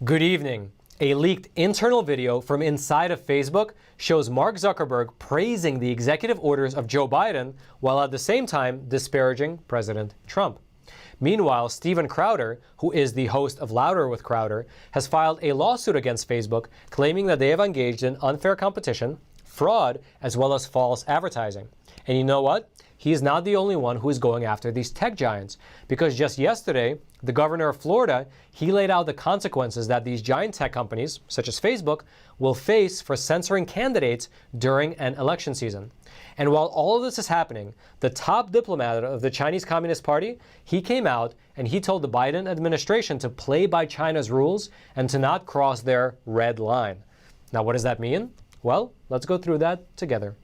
Good evening. A leaked internal video from inside of Facebook shows Mark Zuckerberg praising the executive orders of Joe Biden while at the same time disparaging President Trump. Meanwhile, Steven Crowder, who is the host of Louder with Crowder, has filed a lawsuit against Facebook claiming that they have engaged in unfair competition, fraud, as well as false advertising. And you know what? He is not the only one who is going after these tech giants, because just yesterday, the governor of Florida, he laid out the consequences that these giant tech companies, such as Facebook, will face for censoring candidates during an election season. And while all of this is happening, the top diplomat of the Chinese Communist Party, he came out and he told the Biden administration to play by China's rules and to not cross their red line. Now, what does that mean? Well, let's go through that together.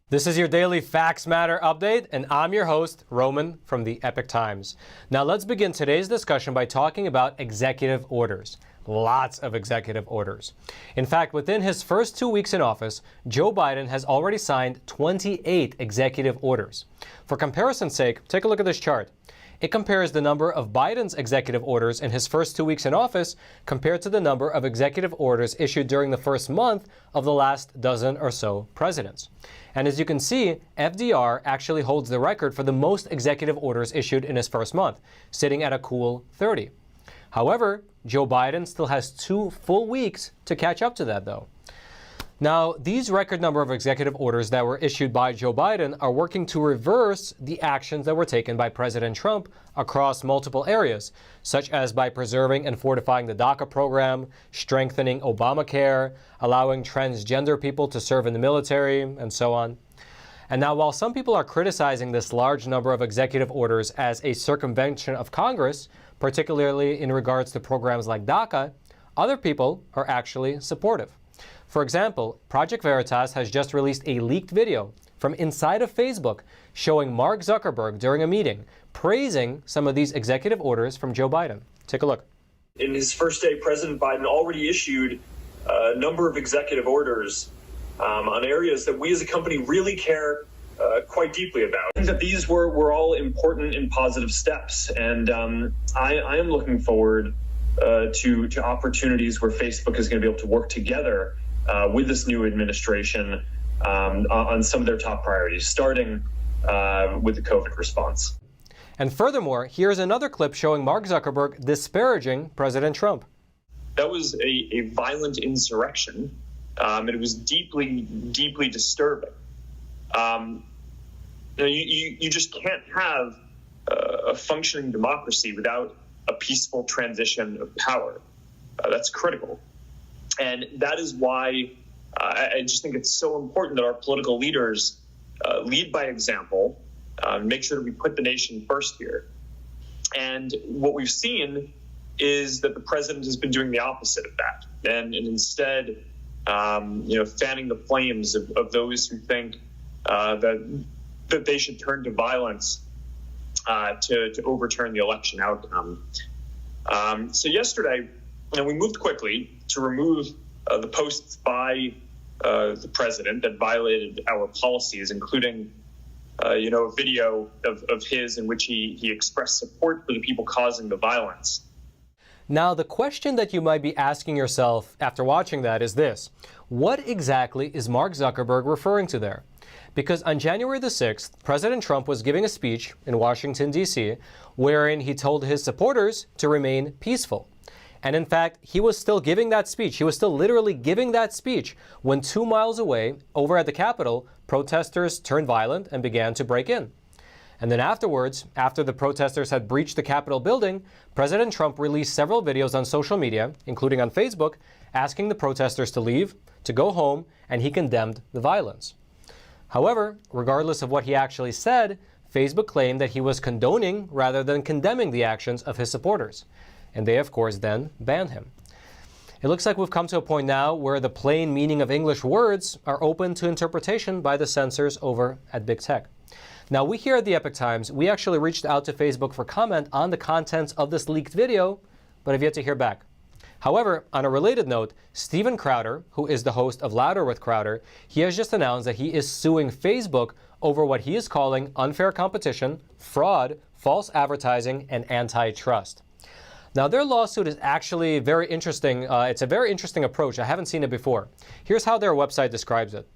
This is your daily Facts Matter update, and I'm your host, Roman from the Epoch Times. Now let's begin today's discussion by talking about executive orders. Lots of executive orders. In fact, within his first 2 weeks in office, Joe Biden has already signed 28 executive orders. For comparison's sake, take a look at this chart. It compares the number of Biden's executive orders in his first 2 weeks in office compared to the number of executive orders issued during the first month of the last dozen or so presidents. And as you can see, FDR actually holds the record for the most executive orders issued in his first month, sitting at a cool 30. However, Joe Biden still has 2 full weeks to catch up to that, though. Now, these record number of executive orders that were issued by Joe Biden are working to reverse the actions that were taken by President Trump across multiple areas, such as by preserving and fortifying the DACA program, strengthening Obamacare, allowing transgender people to serve in the military, and so on. And now, while some people are criticizing this large number of executive orders as a circumvention of Congress, particularly in regards to programs like DACA, other people are actually supportive. For example, Project Veritas has just released a leaked video from inside of Facebook showing Mark Zuckerberg during a meeting praising some of these executive orders from Joe Biden. Take a look. In his first day, President Biden already issued a number of executive orders on areas that we as a company really care quite deeply about. I think that these were all important and positive steps, and I am looking forward to opportunities where Facebook is going to be able to work together with this new administration on some of their top priorities, starting with the COVID response. And furthermore, here's another clip showing Mark Zuckerberg disparaging President Trump. That was a violent insurrection, and it was deeply, deeply disturbing. You just can't have a functioning democracy without a peaceful transition of power. That's critical. And that is why I just think it's so important that our political leaders lead by example, make sure that we put the nation first here. And what we've seen is that the president has been doing the opposite of that, and instead, fanning the flames of those who think that they should turn to violence to overturn the election outcome. So yesterday, we moved quickly to remove the posts by the president that violated our policies, including a video of his in which he expressed support for the people causing the violence. Now, the question that you might be asking yourself after watching that is this: what exactly is Mark Zuckerberg referring to there? Because on January the 6th, President Trump was giving a speech in Washington, D.C., wherein he told his supporters to remain peaceful. And in fact, he was still giving that speech. He was still literally giving that speech when 2 miles away, over at the Capitol, protesters turned violent and began to break in. And then afterwards, after the protesters had breached the Capitol building, President Trump released several videos on social media, including on Facebook, asking the protesters to leave, to go home, and he condemned the violence. However, regardless of what he actually said, Facebook claimed that he was condoning rather than condemning the actions of his supporters. And they, of course, then banned him. It looks like we've come to a point now where the plain meaning of English words are open to interpretation by the censors over at Big Tech. Now, we here at the Epoch Times, we actually reached out to Facebook for comment on the contents of this leaked video, but have yet to hear back. However, on a related note, Steven Crowder, who is the host of Louder with Crowder, he has just announced that he is suing Facebook over what he is calling unfair competition, fraud, false advertising, and antitrust. Now, their lawsuit is actually very interesting. It's a very interesting approach. I haven't seen it before. Here's how their website describes it.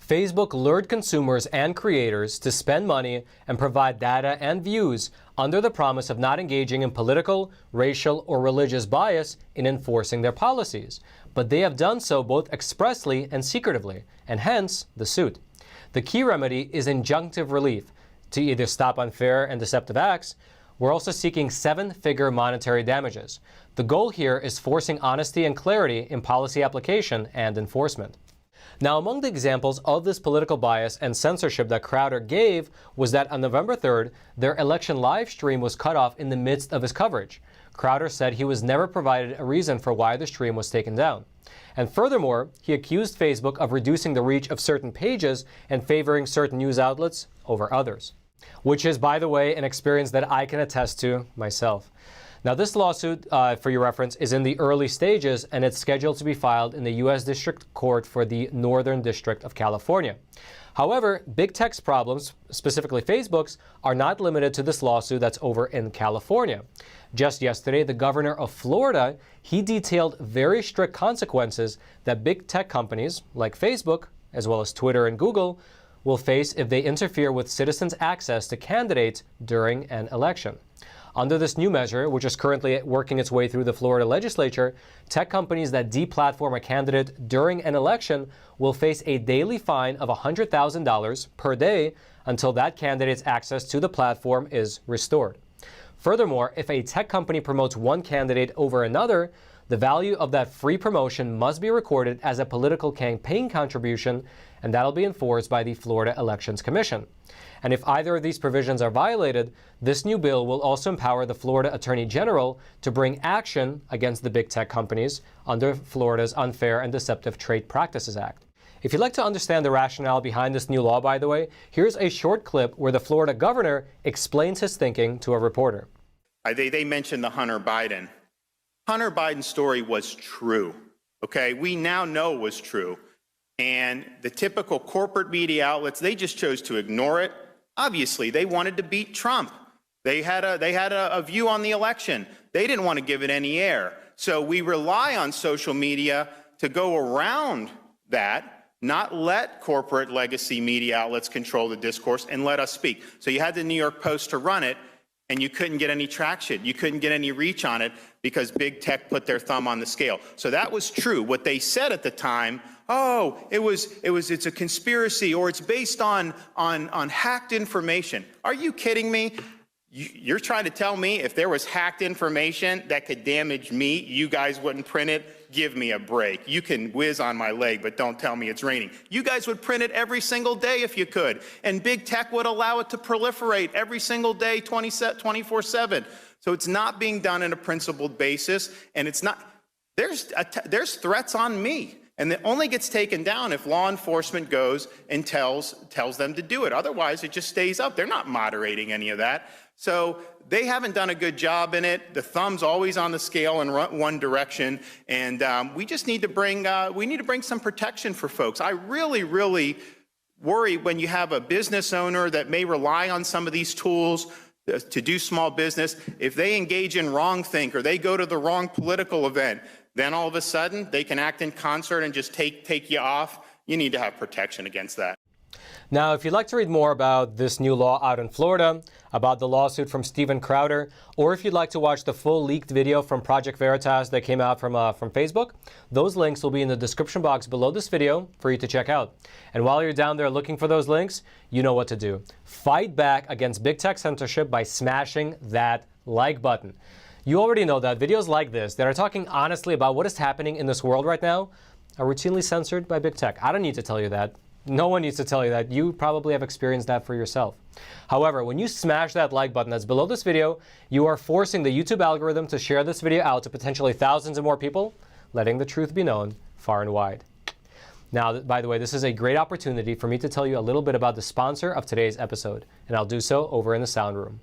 Facebook lured consumers and creators to spend money and provide data and views under the promise of not engaging in political, racial, or religious bias in enforcing their policies. But they have done so both expressly and secretively, and hence the suit. The key remedy is injunctive relief to either stop unfair and deceptive acts. We're also seeking 7-figure monetary damages. The goal here is forcing honesty and clarity in policy application and enforcement. Now, among the examples of this political bias and censorship that Crowder gave was that on November 3rd, their election live stream was cut off in the midst of his coverage. Crowder said he was never provided a reason for why the stream was taken down. And furthermore, he accused Facebook of reducing the reach of certain pages and favoring certain news outlets over others, which is, by the way, an experience that I can attest to myself. Now, this lawsuit, for your reference, is in the early stages, and it's scheduled to be filed in the U.S. District Court for the Northern District of California. However, big tech's problems, specifically Facebook's, are not limited to this lawsuit that's over in California. Just yesterday, the governor of Florida, he detailed very strict consequences that big tech companies like Facebook, as well as Twitter and Google, will face if they interfere with citizens' access to candidates during an election. Under this new measure, which is currently working its way through the Florida legislature, tech companies that deplatform a candidate during an election will face a daily fine of $100,000 per day until that candidate's access to the platform is restored. Furthermore, if a tech company promotes one candidate over another, the value of that free promotion must be recorded as a political campaign contribution, and that'll be enforced by the Florida Elections Commission. And if either of these provisions are violated, this new bill will also empower the Florida Attorney General to bring action against the big tech companies under Florida's Unfair and Deceptive Trade Practices Act. If you'd like to understand the rationale behind this new law, by the way, here's a short clip where the Florida governor explains his thinking to a reporter. They mentioned the Hunter Biden. Hunter Biden's story was true, okay? We now know it was true. And the typical corporate media outlets, they just chose to ignore it. Obviously, they wanted to beat Trump. They had a view on the election. They didn't want to give it any air. So we rely on social media to go around that, not let corporate legacy media outlets control the discourse and let us speak. So you had the New York Post to run it, and you couldn't get any traction. You couldn't get any reach on it because big tech put their thumb on the scale. So that was true. What they said at the time, oh, it's a conspiracy, or it's based on hacked information. Are you kidding me? You're trying to tell me if there was hacked information that could damage me, you guys wouldn't print it? Give me a break. You can whiz on my leg, but don't tell me it's raining. You guys would print it every single day if you could, and big tech would allow it to proliferate every single day, 24/7. So it's not being done on a principled basis, and it's not. There's threats on me. And it only gets taken down if law enforcement goes and tells them to do it. Otherwise, it just stays up. They're not moderating any of that. So they haven't done a good job in it. The thumb's always on the scale in one direction. And we just need to bring some protection for folks. I really, really worry when you have a business owner that may rely on some of these tools to do small business. If they engage in wrongthink or they go to the wrong political event, then all of a sudden they can act in concert and just take you off. You need to have protection against that. Now, if you'd like to read more about this new law out in Florida, about the lawsuit from Steven Crowder, or if you'd like to watch the full leaked video from Project Veritas that came out from Facebook, those links will be in the description box below this video for you to check out. And while you're down there looking for those links, you know what to do. Fight back against big tech censorship by smashing that like button. You already know that videos like this that are talking honestly about what is happening in this world right now are routinely censored by big tech. I don't need to tell you that. No one needs to tell you that. You probably have experienced that for yourself. However, when you smash that like button that's below this video, you are forcing the YouTube algorithm to share this video out to potentially thousands of more people, letting the truth be known far and wide. Now, by the way, this is a great opportunity for me to tell you a little bit about the sponsor of today's episode, and I'll do so over in the sound room.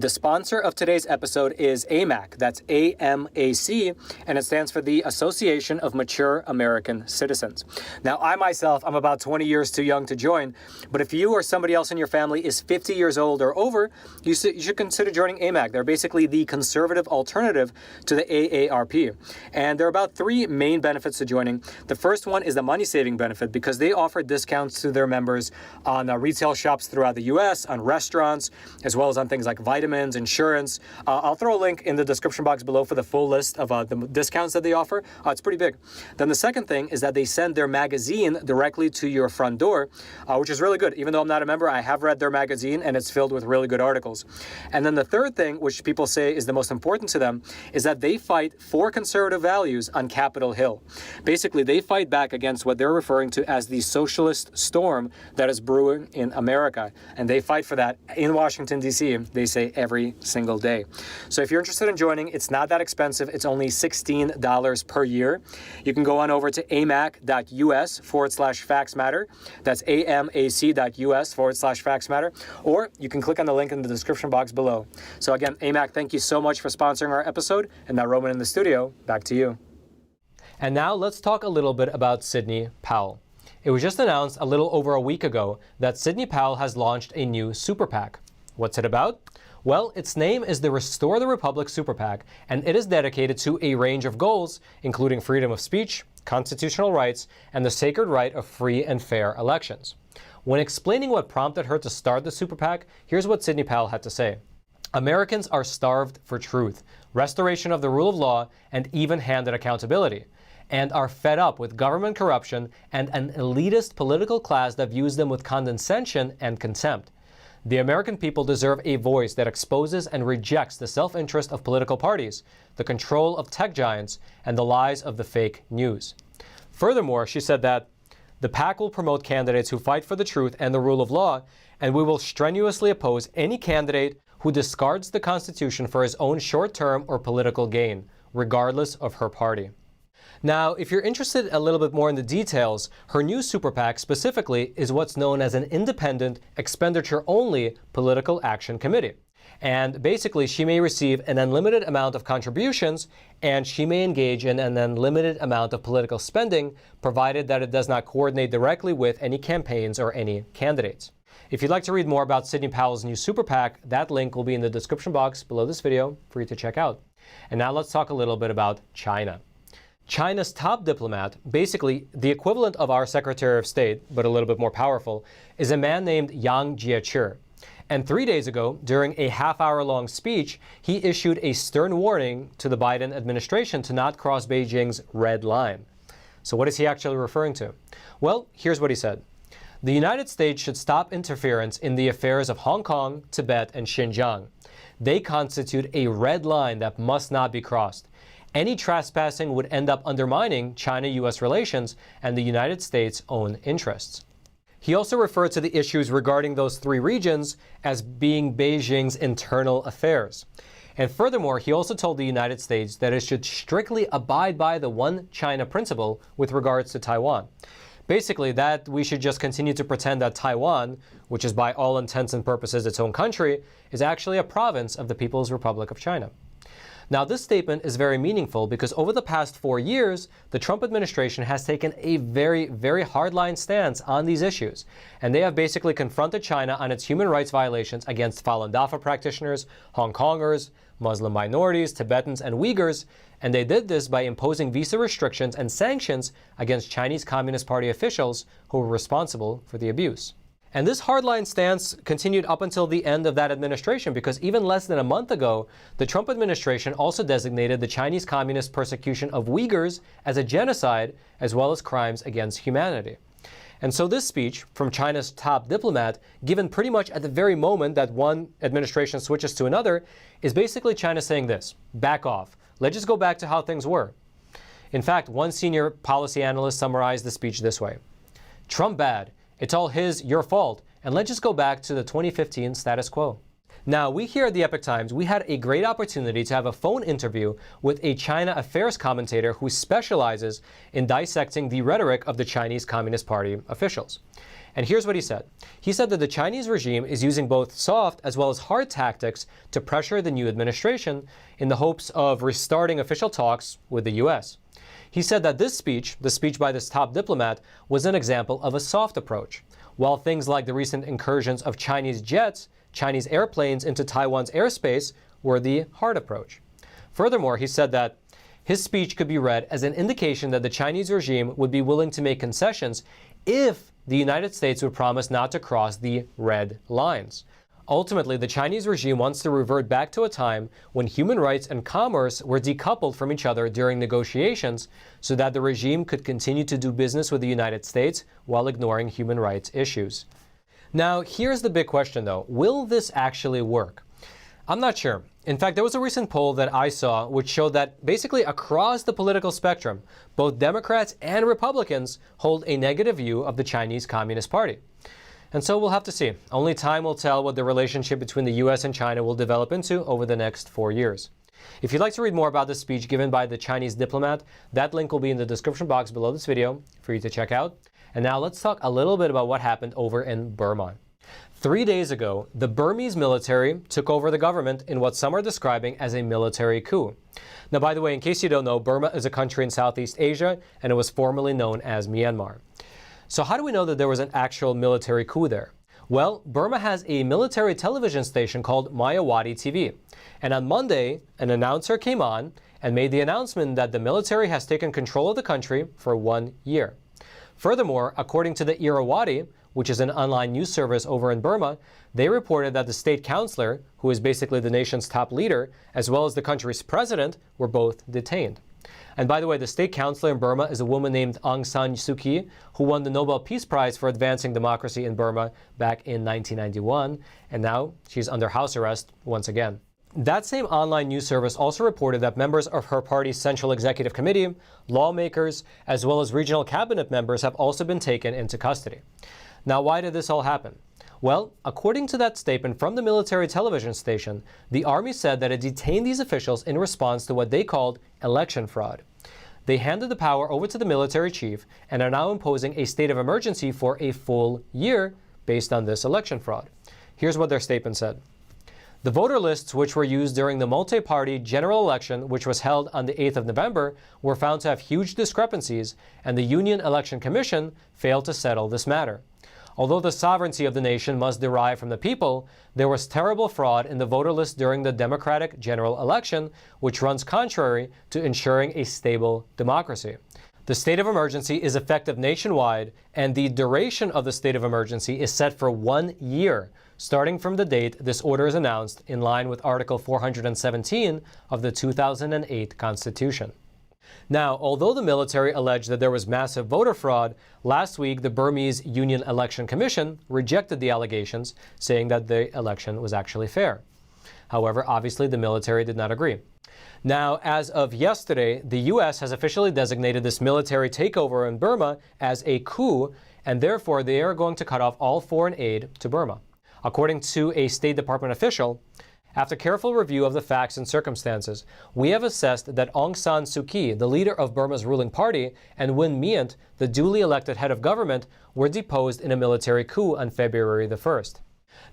The sponsor of today's episode is AMAC, that's AMAC, and it stands for the Association of Mature American Citizens. Now, I myself, I'm about 20 years too young to join, but if you or somebody else in your family is 50 years old or over, you should consider joining AMAC. They're basically the conservative alternative to the AARP. And there are about three main benefits to joining. The first one is the money-saving benefit because they offer discounts to their members on retail shops throughout the U.S., on restaurants, as well as on things like vitamins, insurance. I'll throw a link in the description box below for the full list of the discounts that they offer. It's pretty big. Then the second thing is that they send their magazine directly to your front door, which is really good. Even though I'm not a member, I have read their magazine and it's filled with really good articles. And then the third thing, which people say is the most important to them, is that they fight for conservative values on Capitol Hill. Basically, they fight back against what they're referring to as the socialist storm that is brewing in America. And they fight for that in Washington, D.C., they say, every single day. So if you're interested in joining, it's not that expensive. It's only $16 per year. You can go on over to amac.us/factsmatter. That's amac.us/factsmatter. Or you can click on the link in the description box below. So again, AMAC, thank you so much for sponsoring our episode. And now, Roman in the studio, back to you. And now let's talk a little bit about Sidney Powell. It was just announced a little over a week ago that Sidney Powell has launched a new super PAC. What's it about? Well, its name is the Restore the Republic Super PAC, and it is dedicated to a range of goals, including freedom of speech, constitutional rights, and the sacred right of free and fair elections. When explaining what prompted her to start the Super PAC, here's what Sidney Powell had to say. Americans are starved for truth, restoration of the rule of law, and even-handed accountability, and are fed up with government corruption and an elitist political class that views them with condescension and contempt. The American people deserve a voice that exposes and rejects the self-interest of political parties, the control of tech giants, and the lies of the fake news. Furthermore, she said that the PAC will promote candidates who fight for the truth and the rule of law, and we will strenuously oppose any candidate who discards the Constitution for his own short-term or political gain, regardless of her party. Now, if you're interested a little bit more in the details, her new super PAC specifically is what's known as an independent, expenditure-only political action committee. And basically, she may receive an unlimited amount of contributions, and she may engage in an unlimited amount of political spending, provided that it does not coordinate directly with any campaigns or any candidates. If you'd like to read more about Sidney Powell's new super PAC, that link will be in the description box below this video for you to check out. And now let's talk a little bit about China. China's top diplomat, basically the equivalent of our Secretary of State, but a little bit more powerful, is a man named Yang Jiechi. And 3 days ago, during a half-hour-long speech, he issued a stern warning to the Biden administration to not cross Beijing's red line. So what is he actually referring to? Well, here's what he said. The United States should stop interference in the affairs of Hong Kong, Tibet, and Xinjiang. They constitute a red line that must not be crossed. Any trespassing would end up undermining China-U.S. relations and the United States' own interests. He also referred to the issues regarding those three regions as being Beijing's internal affairs. And furthermore, he also told the United States that it should strictly abide by the One China principle with regards to Taiwan. Basically, that we should just continue to pretend that Taiwan, which is by all intents and purposes its own country, is actually a province of the People's Republic of China. Now, this statement is very meaningful because over the past 4 years, the Trump administration has taken a very, very hardline stance on these issues. And they have basically confronted China on its human rights violations against Falun Dafa practitioners, Hong Kongers, Muslim minorities, Tibetans, and Uyghurs. And they did this by imposing visa restrictions and sanctions against Chinese Communist Party officials who were responsible for the abuse. And this hardline stance continued up until the end of that administration because even less than a month ago, the Trump administration also designated the Chinese Communist persecution of Uyghurs as a genocide as well as crimes against humanity. And so this speech from China's top diplomat, given pretty much at the very moment that one administration switches to another, is basically China saying this: back off. Let's just go back to how things were. In fact, one senior policy analyst summarized the speech this way: Trump bad. It's all your fault, and let's just go back to the 2015 status quo. Now, we here at the Epoch Times, we had a great opportunity to have a phone interview with a China affairs commentator who specializes in dissecting the rhetoric of the Chinese Communist Party officials. And here's what he said. He said that the Chinese regime is using both soft as well as hard tactics to pressure the new administration in the hopes of restarting official talks with the U.S. He said that this speech, the speech by this top diplomat, was an example of a soft approach, while things like the recent incursions of Chinese jets, Chinese airplanes into Taiwan's airspace were the hard approach. Furthermore, he said that his speech could be read as an indication that the Chinese regime would be willing to make concessions if the United States would promise not to cross the red lines. Ultimately, the Chinese regime wants to revert back to a time when human rights and commerce were decoupled from each other during negotiations so that the regime could continue to do business with the United States while ignoring human rights issues. Now, here's the big question though. Will this actually work? I'm not sure. In fact, there was a recent poll that I saw which showed that basically across the political spectrum, both Democrats and Republicans hold a negative view of the Chinese Communist Party. And so we'll have to see. Only time will tell what the relationship between the U.S. and China will develop into over the next 4 years. If you'd like to read more about this speech given by the Chinese diplomat, that link will be in the description box below this video for you to check out. And now let's talk a little bit about what happened over in Burma. 3 days ago, the Burmese military took over the government in what some are describing as a military coup. Now, by the way, in case you don't know, Burma is a country in Southeast Asia, and it was formerly known as Myanmar. So how do we know that there was an actual military coup there? Well, Burma has a military television station called Mayawati TV. And on Monday, an announcer came on and made the announcement that the military has taken control of the country for 1 year. Furthermore, according to the Irrawaddy, which is an online news service over in Burma, they reported that the state councillor, who is basically the nation's top leader, as well as the country's president, were both detained. And by the way, the state councillor in Burma is a woman named Aung San Suu Kyi, who won the Nobel Peace Prize for advancing democracy in Burma back in 1991, and now she's under house arrest once again. That same online news service also reported that members of her party's Central Executive Committee, lawmakers, as well as regional cabinet members have also been taken into custody. Now, why did this all happen? Well, according to that statement from the military television station, the army said that it detained these officials in response to what they called election fraud. They handed the power over to the military chief and are now imposing a state of emergency for a full year based on this election fraud. Here's what their statement said. The voter lists which were used during the multi-party general election, which was held on the 8th of November, were found to have huge discrepancies, and the Union Election Commission failed to settle this matter. Although the sovereignty of the nation must derive from the people, there was terrible fraud in the voter list during the Democratic general election, which runs contrary to ensuring a stable democracy. The state of emergency is effective nationwide, and the duration of the state of emergency is set for 1 year, starting from the date this order is announced in line with Article 417 of the 2008 Constitution. Now, although the military alleged that there was massive voter fraud, last week the Burmese Union Election Commission rejected the allegations, saying that the election was actually fair. However, obviously the military did not agree. Now, as of yesterday, the U.S. has officially designated this military takeover in Burma as a coup, and therefore they are going to cut off all foreign aid to Burma. According to a State Department official, after careful review of the facts and circumstances, we have assessed that Aung San Suu Kyi, the leader of Burma's ruling party, and Win Myint, the duly elected head of government, were deposed in a military coup on February the 1st.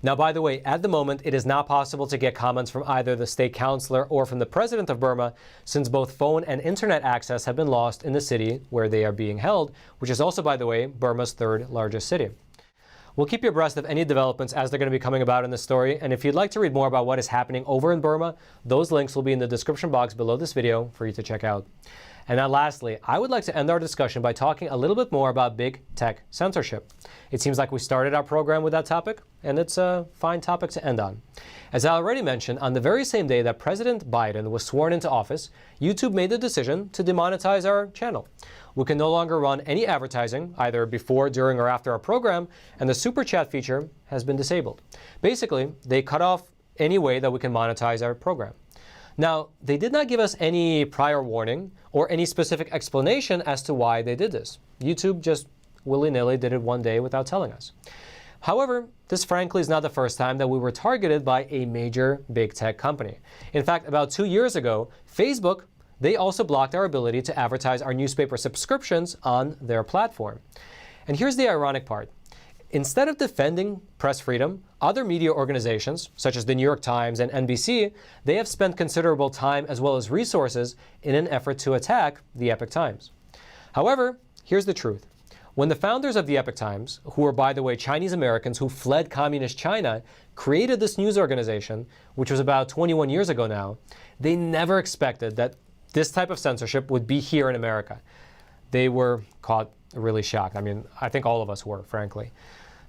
Now, by the way, at the moment, it is not possible to get comments from either the state councillor or from the president of Burma, since both phone and internet access have been lost in the city where they are being held, which is also, by the way, Burma's third largest city. We'll keep you abreast of any developments as they're going to be coming about in this story, and if you'd like to read more about what is happening over in Burma, those links will be in the description box below this video for you to check out. And now lastly, I would like to end our discussion by talking a little bit more about big tech censorship. It seems like we started our program with that topic, and it's a fine topic to end on. As I already mentioned, on the very same day that President Biden was sworn into office, YouTube made the decision to demonetize our channel. We can no longer run any advertising, either before, during, or after our program, and the Super Chat feature has been disabled. Basically, they cut off any way that we can monetize our program. Now, they did not give us any prior warning or any specific explanation as to why they did this. YouTube just willy-nilly did it one day without telling us. However, this frankly is not the first time that we were targeted by a major big tech company. In fact, about 2 years ago, Facebook, they also blocked our ability to advertise our newspaper subscriptions on their platform. And here's the ironic part. Instead of defending press freedom, other media organizations, such as the New York Times and NBC, they have spent considerable time as well as resources in an effort to attack the Epoch Times. However, here's the truth. When the founders of the Epoch Times, who were, by the way, Chinese Americans who fled communist China, created this news organization, which was about 21 years ago now, they never expected that this type of censorship would be here in America. They were caught really shocked. I mean, I think all of us were, frankly.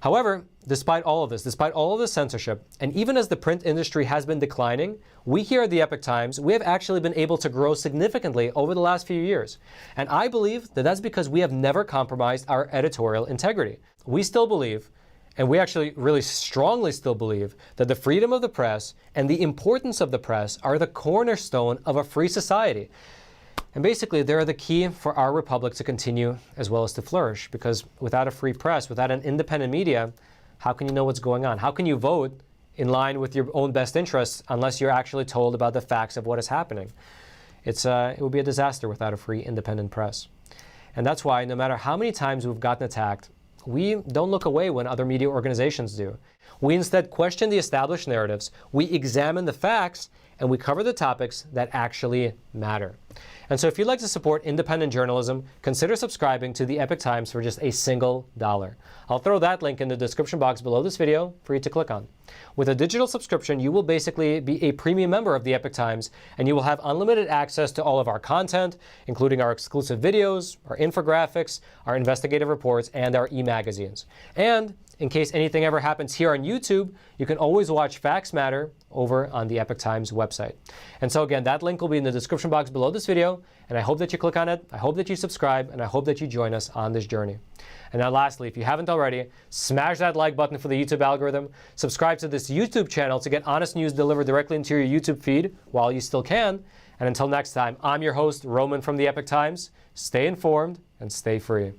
However, despite all of this censorship, and even as the print industry has been declining, we here at the Epoch Times, we have actually been able to grow significantly over the last few years. And I believe that that's because we have never compromised our editorial integrity. We still believe, and we actually really strongly still believe, that the freedom of the press and the importance of the press are the cornerstone of a free society. And basically, they're the key for our republic to continue as well as to flourish, because without a free press, without an independent media, how can you know what's going on? How can you vote in line with your own best interests unless you're actually told about the facts of what is happening? It would be a disaster without a free, independent press. And that's why no matter how many times we've gotten attacked, we don't look away when other media organizations do. We instead question the established narratives, we examine the facts, and we cover the topics that actually matter. And so if you'd like to support independent journalism, consider subscribing to the Epoch Times for just $1. I'll throw that link in the description box below this video for you to click on. With a digital subscription, you will basically be a premium member of the Epoch Times, and you will have unlimited access to all of our content, including our exclusive videos, our infographics, our investigative reports, and our e-magazines. And in case anything ever happens here on YouTube, you can always watch Facts Matter over on the Epoch Times website. And so again, that link will be in the description box below this video, and I hope that you click on it, I hope that you subscribe, and I hope that you join us on this journey. And now lastly, if you haven't already, smash that like button for the YouTube algorithm, subscribe to this YouTube channel to get honest news delivered directly into your YouTube feed while you still can. And until next time, I'm your host, Roman from the Epoch Times. Stay informed and stay free.